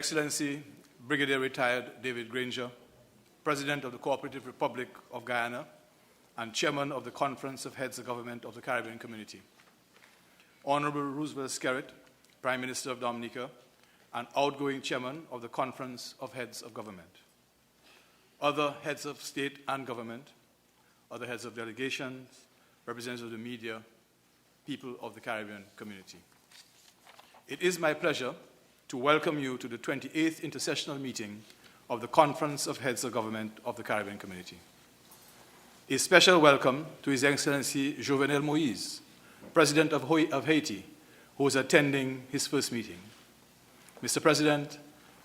Excellency Brigadier Retired David Granger, President of the Cooperative Republic of Guyana and Chairman of the Conference of Heads of Government of the Caribbean Community, Honorable Roosevelt Skerrit, Prime Minister of Dominica and outgoing Chairman of the Conference of Heads of Government, other heads of state and government, other heads of delegations, representatives of the media, people of the Caribbean community. It is my pleasure to welcome you to the 28th Inter-sessional meeting of the Conference of Heads of Government of the Caribbean Community. A special welcome to His Excellency Jovenel Moïse, President of Haiti, who is attending his first meeting. Mr. President,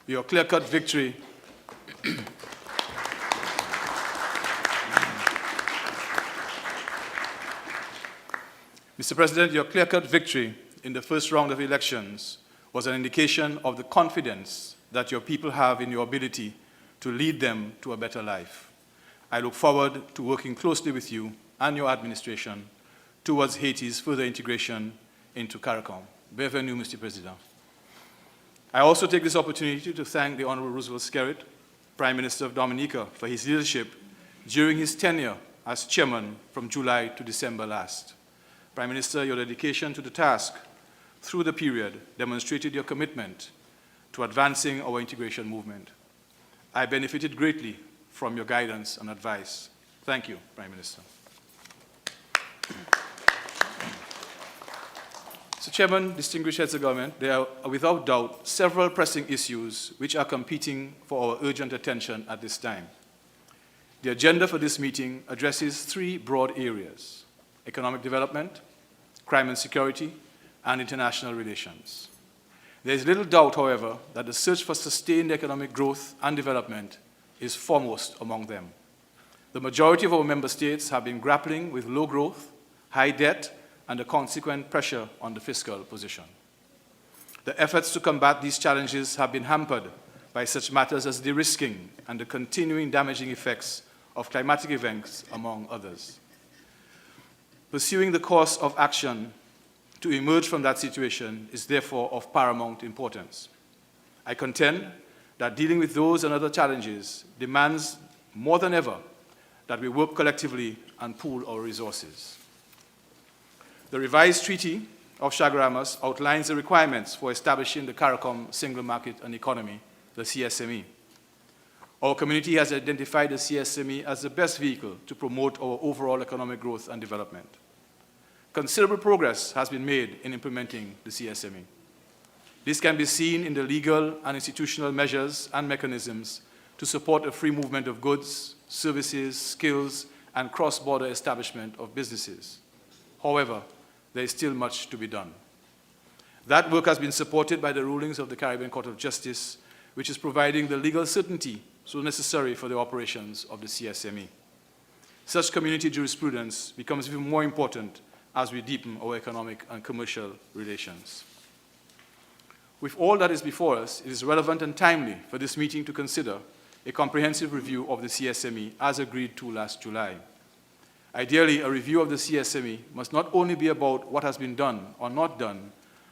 your clear-cut victory Mr. President, your clear-cut victory in the first round of elections was an indication of the confidence that your people have in your ability to lead them to a better life. I look forward to working closely with you and your administration towards Haiti's further integration into CARICOM. Bienvenue, Mr. President. I also take this opportunity to thank the Honorable Roosevelt Skerrit, Prime Minister of Dominica, for his leadership during his tenure as chairman from July to December last. Prime Minister, your dedication to the task through the period demonstrated your commitment to advancing our integration movement. I benefited greatly from your guidance and advice. Thank you, Prime Minister. Mr. Chairman, distinguished heads of government, there are without doubt several pressing issues which are competing for our urgent attention at this time. The agenda for this meeting addresses three broad areas: economic development, crime and security, and international relations. There is little doubt, however, that the search for sustained economic growth and development is foremost among them. The majority of our member states have been grappling with low growth, high debt, and the consequent pressure on the fiscal position. The efforts to combat these challenges have been hampered by such matters as de-risking and the continuing damaging effects of climatic events, among others. Pursuing the course of action to emerge from that situation is therefore of paramount importance. I contend that dealing with those and other challenges demands more than ever that we work collectively and pool our resources. The revised Treaty of Chaguaramas outlines the requirements for establishing the CARICOM Single Market and Economy, the CSME. Our community has identified the CSME as the best vehicle to promote our overall economic growth and development. Considerable progress has been made in implementing the CSME. This can be seen in the legal and institutional measures and mechanisms to support the free movement of goods, services, skills, and cross-border establishment of businesses. However, there is still much to be done. That work has been supported by the rulings of the Caribbean Court of Justice, which is providing the legal certainty so necessary for the operations of the CSME. Such community jurisprudence becomes even more important as we deepen our economic and commercial relations. With all that is before us, it is relevant and timely for this meeting to consider a comprehensive review of the CSME as agreed to last July. Ideally, a review of the CSME must not only be about what has been done or not done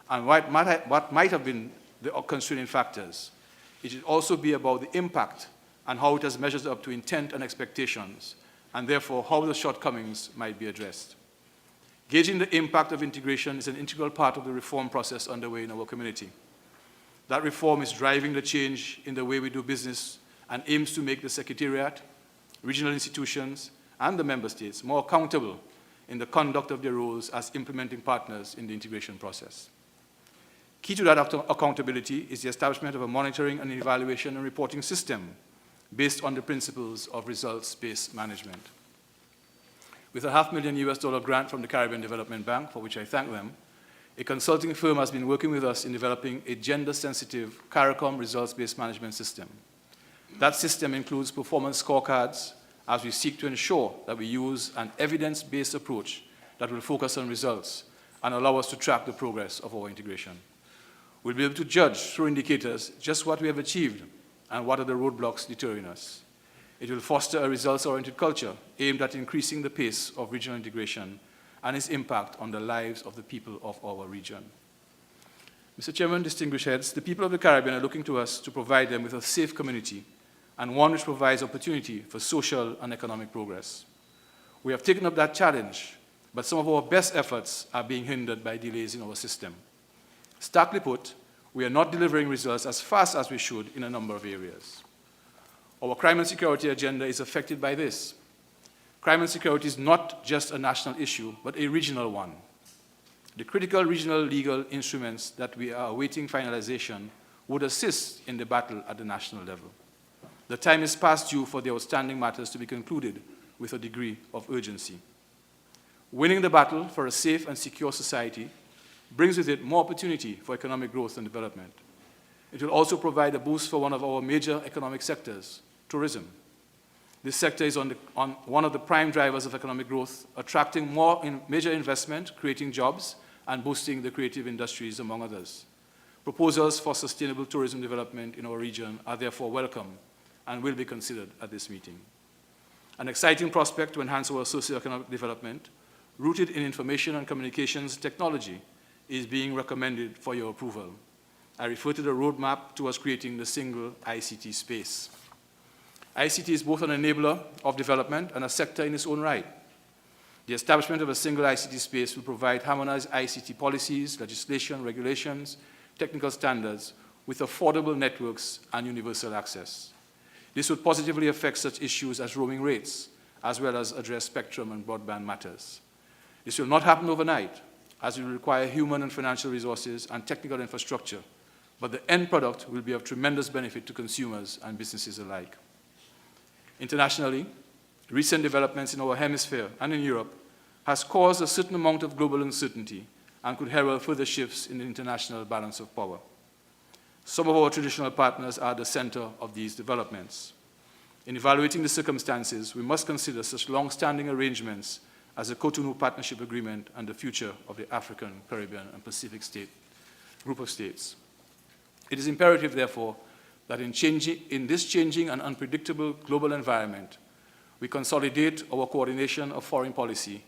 and what might have been the constraining factors. It should also be about the impact and how it has measured up to intent and expectations, and therefore how the shortcomings might be addressed. Gauging the impact of integration is an integral part of the reform process underway in our community. That reform is driving the change in the way we do business and aims to make the Secretariat, regional institutions, and the member states more accountable in the conduct of their roles as implementing partners in the integration process. Key to that accountability is the establishment of a monitoring and evaluation and reporting system based on the principles of results-based management. With a $500,000 grant from the Caribbean Development Bank, for which I thank them, a consulting firm has been working with us in developing a gender-sensitive CARICOM results-based management system. That system includes performance scorecards as we seek to ensure that we use an evidence-based approach that will focus on results and allow us to track the progress of our integration. We'll be able to judge through indicators just what we have achieved and what are the roadblocks deterring us. It will foster a results-oriented culture aimed at increasing the pace of regional integration and its impact on the lives of the people of our region. Mr. Chairman, distinguished heads, the people of the Caribbean are looking to us to provide them with a safe community and one which provides opportunity for social and economic progress. We have taken up that challenge, but some of our best efforts are being hindered by delays in our system. Starkly put, we are not delivering results as fast as we should in a number of areas. Our crime and security agenda is affected by this. Crime and security is not just a national issue, but a regional one. The critical regional legal instruments that we are awaiting finalization would assist in the battle at the national level. The time is past due for the outstanding matters to be concluded with a degree of urgency. Winning the battle for a safe and secure society brings with it more opportunity for economic growth and development. It will also provide a boost for one of our major economic sectors, tourism. This sector is on one of the prime drivers of economic growth, attracting more major investment, creating jobs, and boosting the creative industries, among others. Proposals for sustainable tourism development in our region are therefore welcome and will be considered at this meeting. An exciting prospect to enhance our socio-economic development, rooted in information and communications technology, is being recommended for your approval. I refer to the roadmap towards creating the single ICT space. ICT is both an enabler of development and a sector in its own right. The establishment of a single ICT space will provide harmonized ICT policies, legislation, regulations, technical standards with affordable networks and universal access. This would positively affect such issues as roaming rates, as well as address spectrum and broadband matters. This will not happen overnight, as it will require human and financial resources and technical infrastructure, but the end product will be of tremendous benefit to consumers and businesses alike. Internationally, recent developments in our hemisphere and in Europe has caused a certain amount of global uncertainty and could herald further shifts in the international balance of power. Some of our traditional partners are at the center of these developments. In evaluating the circumstances, we must consider such long-standing arrangements as the Cotonou Partnership Agreement and the future of the African, Caribbean, and Pacific group of states. It is imperative, therefore, that in this changing and unpredictable global environment, we consolidate our coordination of foreign policy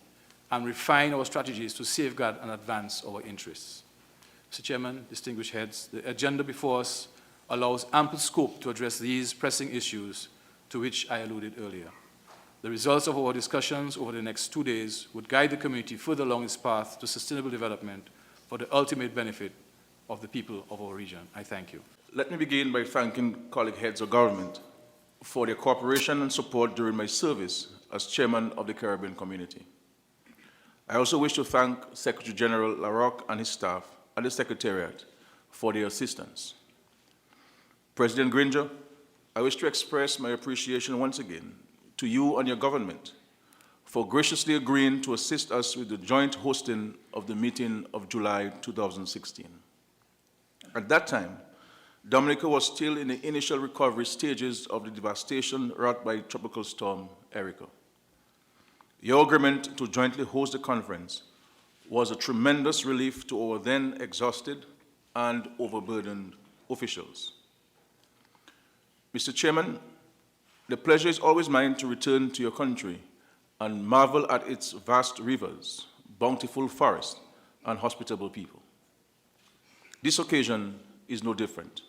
and refine our strategies to safeguard and advance our interests. Mr. Chairman, distinguished heads, the agenda before us allows ample scope to address these pressing issues to which I alluded earlier. The results of our discussions over the next 2 days would guide the community further along its path to sustainable development for the ultimate benefit of the people of our region. I thank you. Let me begin by thanking colleague heads of government for their cooperation and support during my service as chairman of the Caribbean community. I also wish to thank Secretary General LaRocque and his staff at the Secretariat for their assistance. President Granger, I wish to express my appreciation once again to you and your government for graciously agreeing to assist us with the joint hosting of the meeting of July 2016. At that time, Dominica was still in the initial recovery stages of the devastation wrought by Tropical Storm Erika. Your agreement to jointly host the conference was a tremendous relief to our then exhausted and overburdened officials. Mr. Chairman, the pleasure is always mine to return to your country and marvel at its vast rivers, bountiful forests, and hospitable people. This occasion is no different.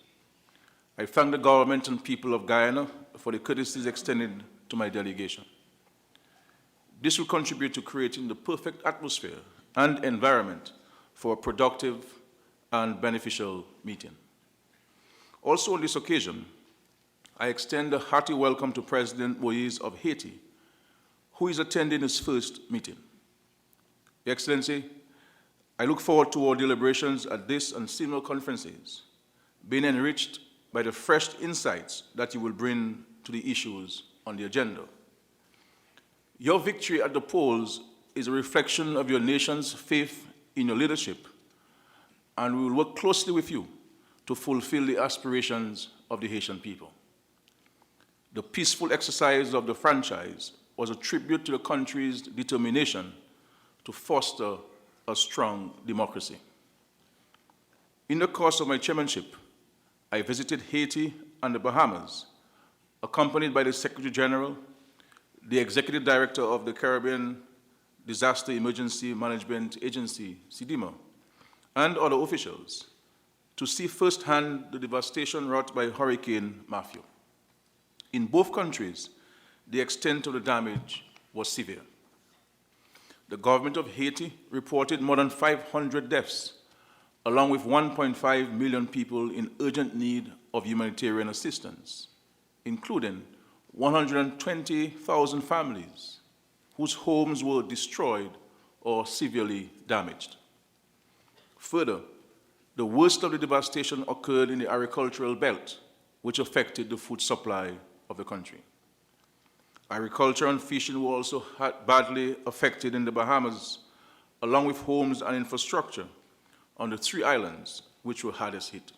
I thank the government and people of Guyana for the courtesies extended to my delegation. This will contribute to creating the perfect atmosphere and environment for a productive and beneficial meeting. Also on this occasion, I extend a hearty welcome to President Moise of Haiti, who is attending his first meeting. Your Excellency, I look forward to our deliberations at this and similar conferences, being enriched by the fresh insights that you will bring to the issues on the agenda. Your victory at the polls is a reflection of your nation's faith in your leadership, and we will work closely with you to fulfill the aspirations of the Haitian people. The peaceful exercise of the franchise was a tribute to the country's determination to foster a strong democracy. In the course of my chairmanship, I visited Haiti and the Bahamas, accompanied by the Secretary General, the Executive Director of the Caribbean Disaster Emergency Management Agency, CDEMA, and other officials, to see firsthand the devastation wrought by Hurricane Matthew. In both countries, the extent of the damage was severe. The government of Haiti reported more than 500 deaths, along with 1.5 million people in urgent need of humanitarian assistance, including 120,000 families whose homes were destroyed or severely damaged. Further, the worst of the devastation occurred in the agricultural belt, which affected the food supply of the country. Agriculture and fishing were also badly affected in the Bahamas, along with homes and infrastructure on the 3 islands which were hardest hit.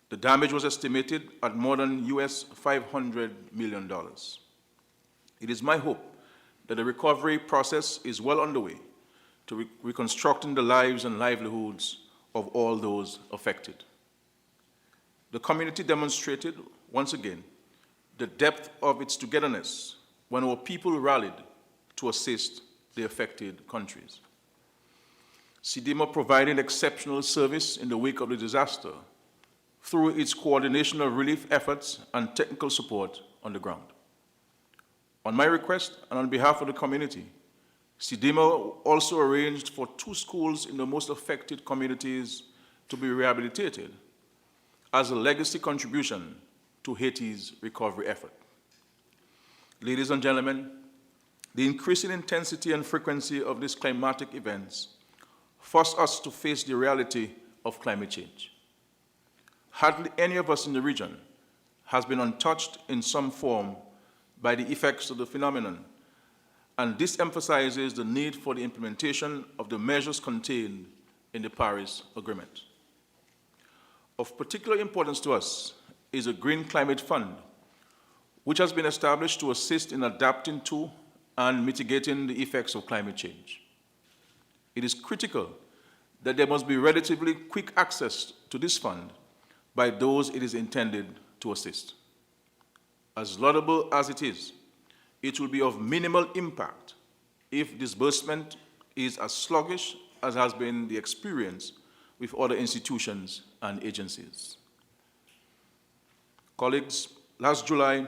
The damage was estimated at more than US $500 million. It is my hope that the recovery process is well underway to reconstructing the lives and livelihoods of all those affected. The community demonstrated, once again, the depth of its togetherness when our people rallied to assist the affected countries. CDIMA provided exceptional service in the wake of the disaster through its coordination of relief efforts and technical support on the ground. On my request and on behalf of the community, CDIMA also arranged for 2 schools in the most affected communities to be rehabilitated as a legacy contribution to Haiti's recovery effort. Ladies and gentlemen, the increasing intensity and frequency of these climatic events force us to face the reality of climate change. Hardly any of us in the region has been untouched in some form by the effects of the phenomenon, and this emphasizes the need for the implementation of the measures contained in the Paris Agreement. Of particular importance to us is a Green Climate Fund, which has been established to assist in adapting to and mitigating the effects of climate change. It is critical that there must be relatively quick access to this fund by those it is intended to assist. As laudable as it will be of minimal impact if disbursement is as sluggish as has been the experience with other institutions and agencies. Colleagues, last July,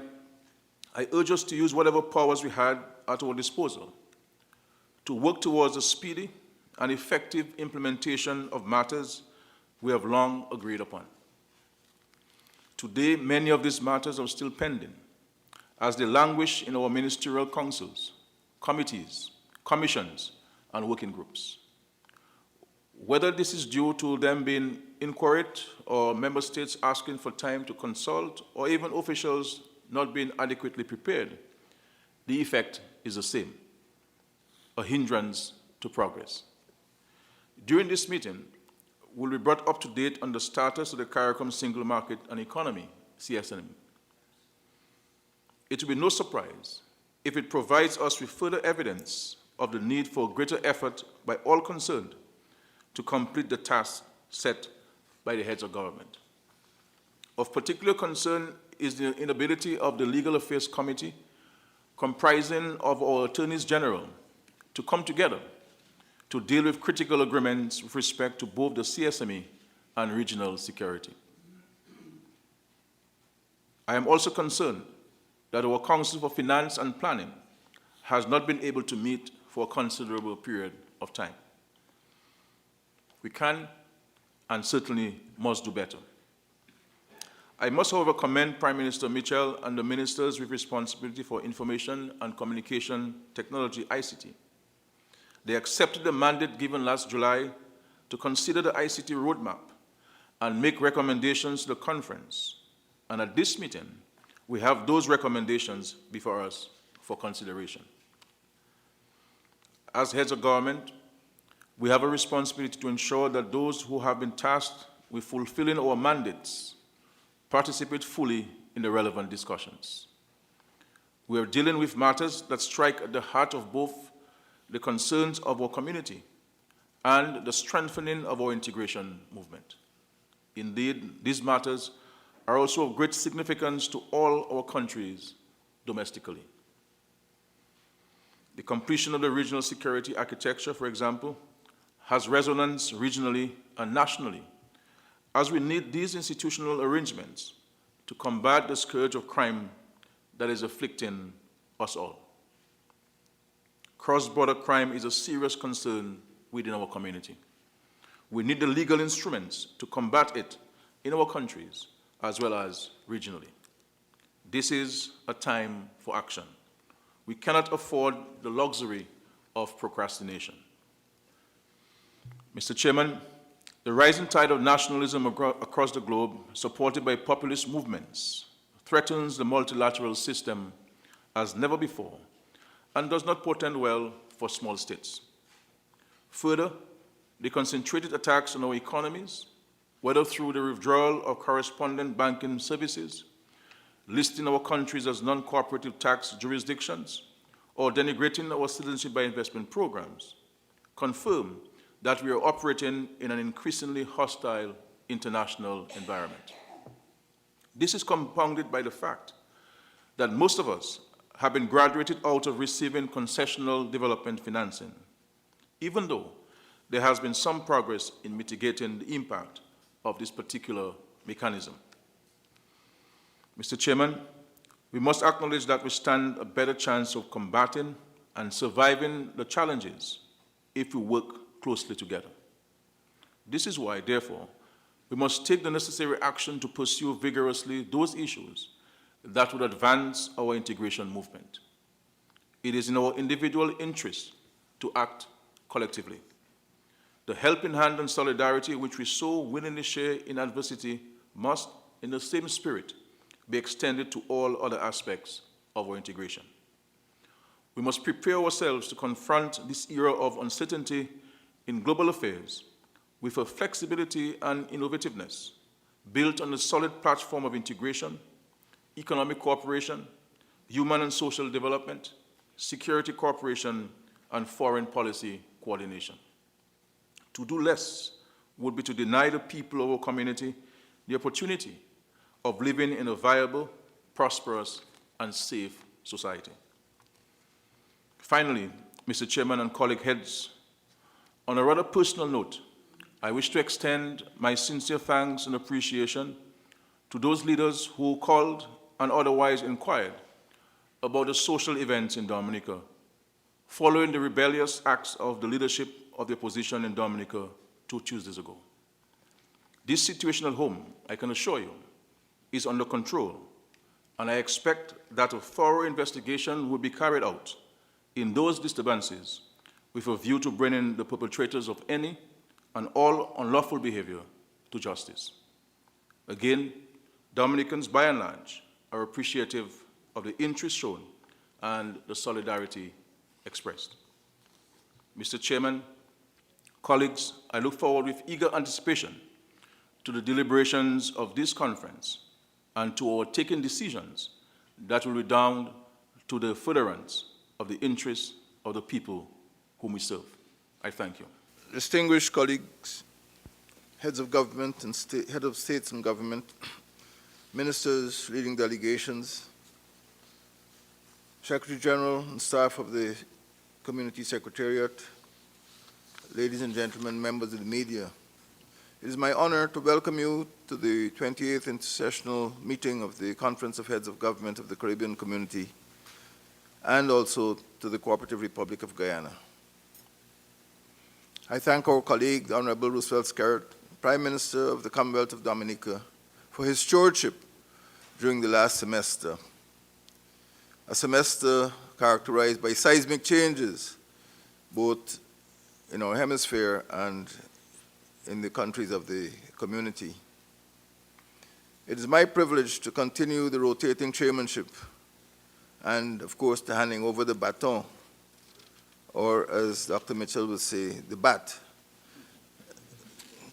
I urged us to use whatever powers we had at our disposal to work towards a speedy and effective implementation of matters we have long agreed upon. Today, many of these matters are still pending, as they languish in our ministerial councils, committees, commissions, and working groups. Whether this is due to them being inchoate or member states asking for time to consult, or even officials not being adequately prepared, the effect is the same: a hindrance to progress. During this meeting, we'll be brought up to date on the status of the CARICOM Single Market and Economy, CSNM. It will be no surprise if it provides us with further evidence of the need for greater effort by all concerned to complete the task set by the heads of government. Of particular concern is the inability of the Legal Affairs Committee, comprising of our attorneys general, to come together to deal with critical agreements with respect to both the CSME and regional security. I am also concerned that our Council for Finance and Planning has not been able to meet for a considerable period of time. We can and certainly must do better. I must, however, commend Prime Minister Mitchell and the ministers with responsibility for information and communication technology, ICT. They accepted the mandate given last July to consider the ICT roadmap and make recommendations to the conference. And at this meeting, we have those recommendations before us for consideration. As heads of government, we have a responsibility to ensure that those who have been tasked with fulfilling our mandates participate fully in the relevant discussions. We are dealing with matters that strike at the heart of both the concerns of our community and the strengthening of our integration movement. Indeed, these matters are also of great significance to all our countries domestically. The completion of the regional security architecture, for example, has resonance regionally and nationally, as we need these institutional arrangements to combat the scourge of crime that is afflicting us all. Cross-border crime is a serious concern within our community. We need the legal instruments to combat it in our countries as well as regionally. This is a time for action. We cannot afford the luxury of procrastination. Mr. Chairman, the rising tide of nationalism across the globe, supported by populist movements, threatens the multilateral system as never before and does not portend well for small states. Further, the concentrated attacks on our economies, whether through the withdrawal of correspondent banking services, listing our countries as non-cooperative tax jurisdictions, or denigrating our citizenship by investment programs, confirm that we are operating in an increasingly hostile international environment. This is compounded by the fact that most of us have been graduated out of receiving concessional development financing, even though there has been some progress in mitigating the impact of this particular mechanism. Mr. Chairman, we must acknowledge that we stand a better chance of combating and surviving the challenges if we work closely together. This is why, therefore, we must take the necessary action to pursue vigorously those issues that would advance our integration movement. It is in our individual interest to act collectively. The helping hand and solidarity which we so willingly share in adversity must, in the same spirit, be extended to all other aspects of our integration. We must prepare ourselves to confront this era of uncertainty in global affairs with a flexibility and innovativeness built on a solid platform of integration, economic cooperation, human and social development, security cooperation, and foreign policy coordination. To do less would be to deny the people of our community the opportunity of living in a viable, prosperous, and safe society. Finally, Mr. Chairman and colleague heads, on a rather personal note, I wish to extend my sincere thanks and appreciation to those leaders who called and otherwise inquired about the social events in Dominica following the rebellious acts of the leadership of the opposition in Dominica 2 Tuesdays ago. This situation at home, I can assure you, is under control, and I expect that a thorough investigation will be carried out in those disturbances with a view to bringing the perpetrators of any and all unlawful behavior to justice. Again, Dominicans, by and large, are appreciative of the interest shown and the solidarity expressed. Mr. Chairman, colleagues, I look forward with eager anticipation to the deliberations of this conference and to our taking decisions that will redound to the furtherance of the interests of the people whom we serve. I thank you. Distinguished colleagues, heads of government and head of states and government, ministers, leading delegations, Secretary General and staff of the Community Secretariat, ladies and gentlemen, members of the media, it is my honor to welcome you to the 28th Inter-sessional meeting of the Conference of Heads of Government of the Caribbean Community and also to the Cooperative Republic of Guyana. I thank our colleague, the Honorable Roosevelt Skerritt, Prime Minister of the Commonwealth of Dominica, for his stewardship during the last semester, a semester characterized by seismic changes, both in our hemisphere and in the countries of the community. It is my privilege to continue the rotating chairmanship and, of course, to handing over the baton, or as Dr. Mitchell would say, the bat,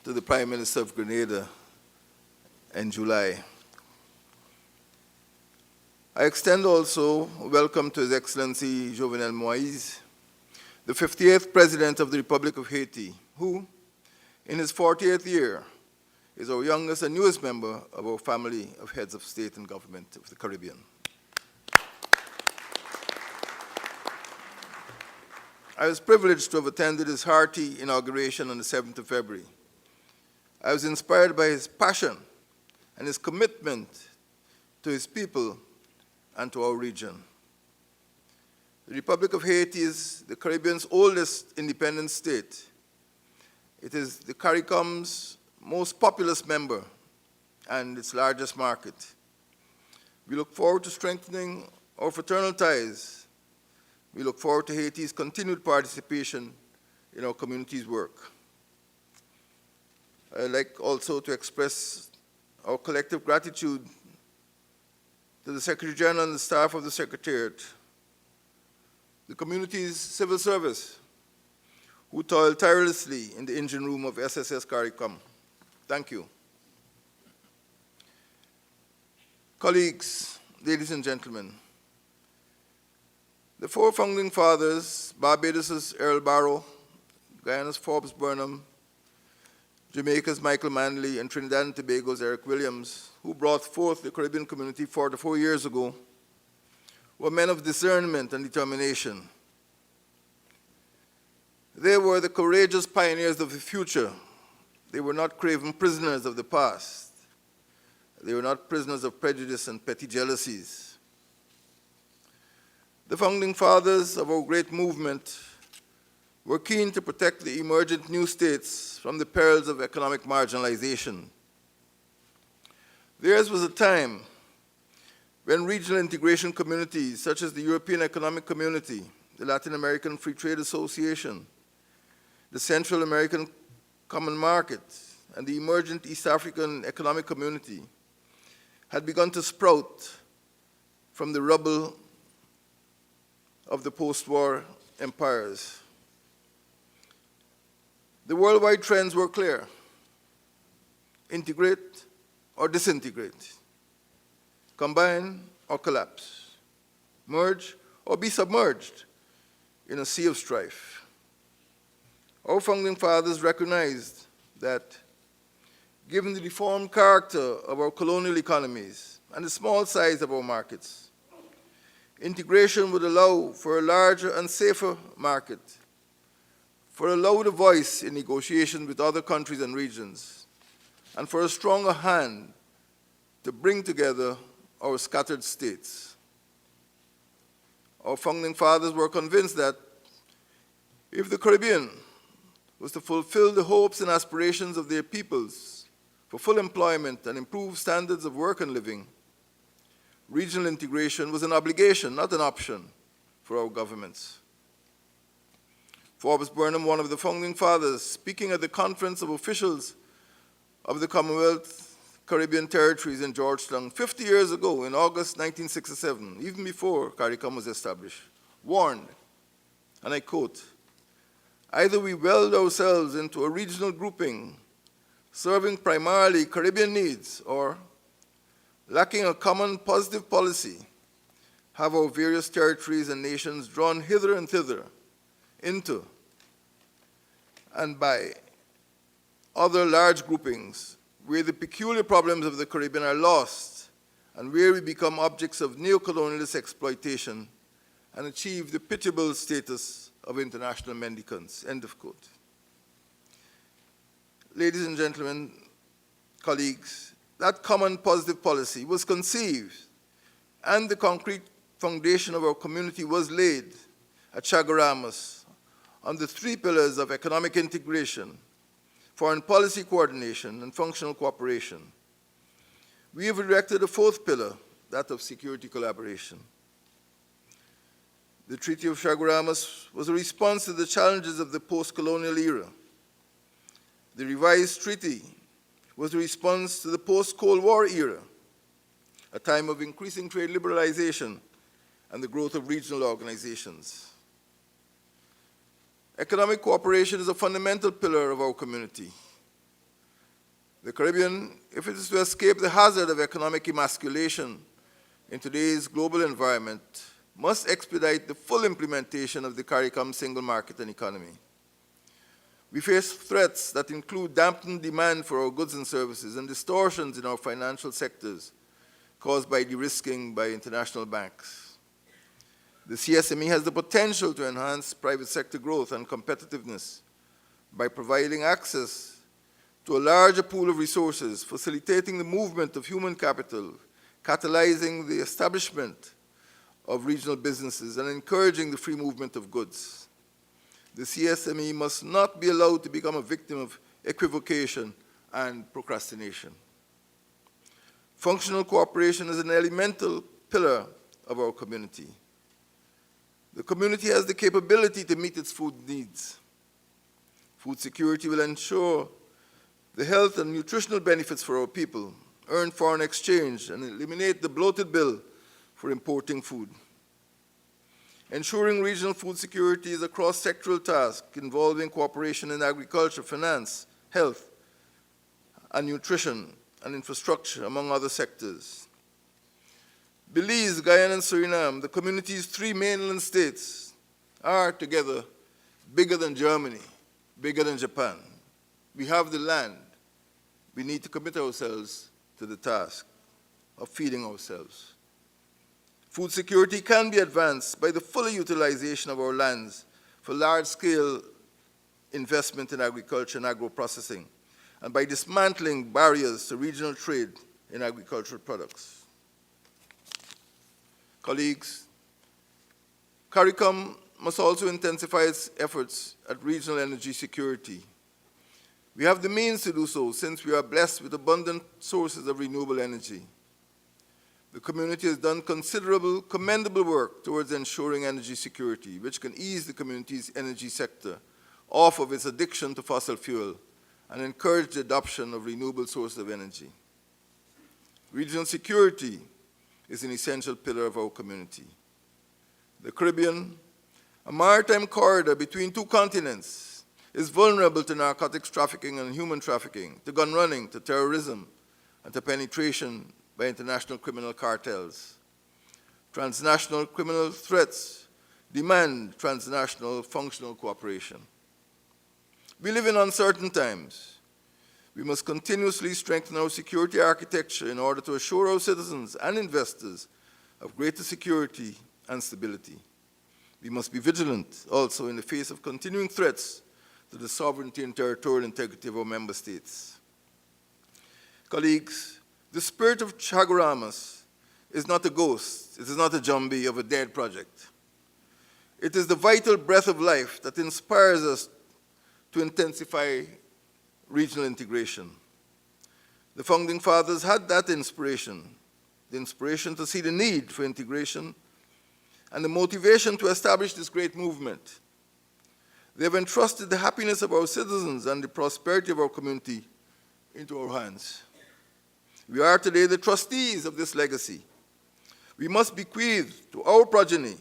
to the Prime Minister of Grenada in July. I extend also a welcome to His Excellency Jovenel Moïse, the 58th President of the Republic of Haiti, who, in his 40th year, is our youngest and newest member of our family of heads of state and government of the Caribbean. I was privileged to have attended his hearty inauguration on the 7th of February. I was inspired by his passion and his commitment to his people and to our region. The Republic of Haiti is the Caribbean's oldest independent state. It is the CARICOM's most populous member and its largest market. We look forward to strengthening our fraternal ties. We look forward to Haiti's continued participation in our community's work. I'd like also to express our collective gratitude to the Secretary General and the staff of the Secretariat, the community's civil service, who toil tirelessly in the engine room of SSS CARICOM. Thank you. Colleagues, ladies and gentlemen, the four founding fathers, Barbados' Earl Barrow, Guyana's Forbes Burnham, Jamaica's Michael Manley, and Trinidad and Tobago's Eric Williams, who brought forth the Caribbean community 44 years ago, were men of discernment and determination. They were the courageous pioneers of the future. They were not craven prisoners of the past. They were not prisoners of prejudice and petty jealousies. The founding fathers of our great movement were keen to protect the emergent new states from the perils of economic marginalization. Theirs was a time when regional integration communities such as the European Economic Community, the Latin American Free Trade Association, the Central American Common Market, and the emergent East African Economic Community had begun to sprout from the rubble of the post-war empires. The worldwide trends were clear: integrate or disintegrate, combine or collapse, merge or be submerged in a sea of strife. Our founding fathers recognized that, given the deformed character of our colonial economies and the small size of our markets, integration would allow for a larger and safer market, for a louder voice in negotiations with other countries and regions, and for a stronger hand to bring together our scattered states. Our founding fathers were convinced that if the Caribbean was to fulfill the hopes and aspirations of their peoples for full employment and improved standards of work and living, regional integration was an obligation, not an option, for our governments. Forbes Burnham, one of the founding fathers, speaking at the conference of officials of the Commonwealth Caribbean territories in Georgetown 50 years ago in August 1967, even before CARICOM was established, warned, and I quote, "Either we weld ourselves into a regional grouping serving primarily Caribbean needs, or, lacking a common positive policy, have our various territories and nations drawn hither and thither into and by other large groupings where the peculiar problems of the Caribbean are lost and where we become objects of neo-colonialist exploitation and achieve the pitiable status of international mendicants," end of quote. Ladies and gentlemen, colleagues, that common positive policy was conceived and the concrete foundation of our community was laid at Chaguaramas on the three pillars of economic integration, foreign policy coordination, and functional cooperation. We have erected a fourth pillar, that of security collaboration. The Treaty of Chaguaramas was a response to the challenges of the post-colonial era. The revised treaty was a response to the post-Cold War era, a time of increasing trade liberalization and the growth of regional organizations. Economic cooperation is a fundamental pillar of our community. The Caribbean, if it is to escape the hazard of economic emasculation in today's global environment, must expedite the full implementation of the CARICOM single market and economy. We face threats that include dampened demand for our goods and services and distortions in our financial sectors caused by de-risking by international banks. The CSME has the potential to enhance private sector growth and competitiveness by providing access to a larger pool of resources, facilitating the movement of human capital, catalyzing the establishment of regional businesses, and encouraging the free movement of goods. The CSME must not be allowed to become a victim of equivocation and procrastination. Functional cooperation is an elemental pillar of our community. The community has the capability to meet its food needs. Food security will ensure the health and nutritional benefits for our people, earn foreign exchange, and eliminate the bloated bill for importing food. Ensuring regional food security is a cross-sectoral task involving cooperation in agriculture, finance, health, and nutrition, and infrastructure, among other sectors. Belize, Guyana, and Suriname, the community's three mainland states, are together bigger than Germany, bigger than Japan. We have the land. We need to commit ourselves to the task of feeding ourselves. Food security can be advanced by the fuller utilization of our lands for large-scale investment in agriculture and agro-processing, and by dismantling barriers to regional trade in agricultural products. Colleagues, CARICOM must also intensify its efforts at regional energy security. We have the means to do so since we are blessed with abundant sources of renewable energy. The community has done considerable, commendable work towards ensuring energy security, which can ease the community's energy sector off of its addiction to fossil fuel and encourage the adoption of renewable sources of energy. Regional security is an essential pillar of our community. The Caribbean, a maritime corridor between two continents, is vulnerable to narcotics trafficking and human trafficking, to gun running, to terrorism, and to penetration by international criminal cartels. Transnational criminal threats demand transnational functional cooperation. We live in uncertain times. We must continuously strengthen our security architecture in order to assure our citizens and investors of greater security and stability. We must be vigilant also in the face of continuing threats to the sovereignty and territorial integrity of our member states. Colleagues, the spirit of Chaguaramas is not a ghost, it is not a zombie of a dead project. It is the vital breath of life that inspires us to intensify regional integration. The Founding Fathers had that inspiration, the inspiration to see the need for integration and the motivation to establish this great movement. They have entrusted the happiness of our citizens and the prosperity of our community into our hands. We are today the trustees of this legacy. We must bequeath to our progeny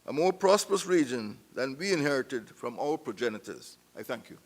a more prosperous region than we inherited from our progenitors. I thank you.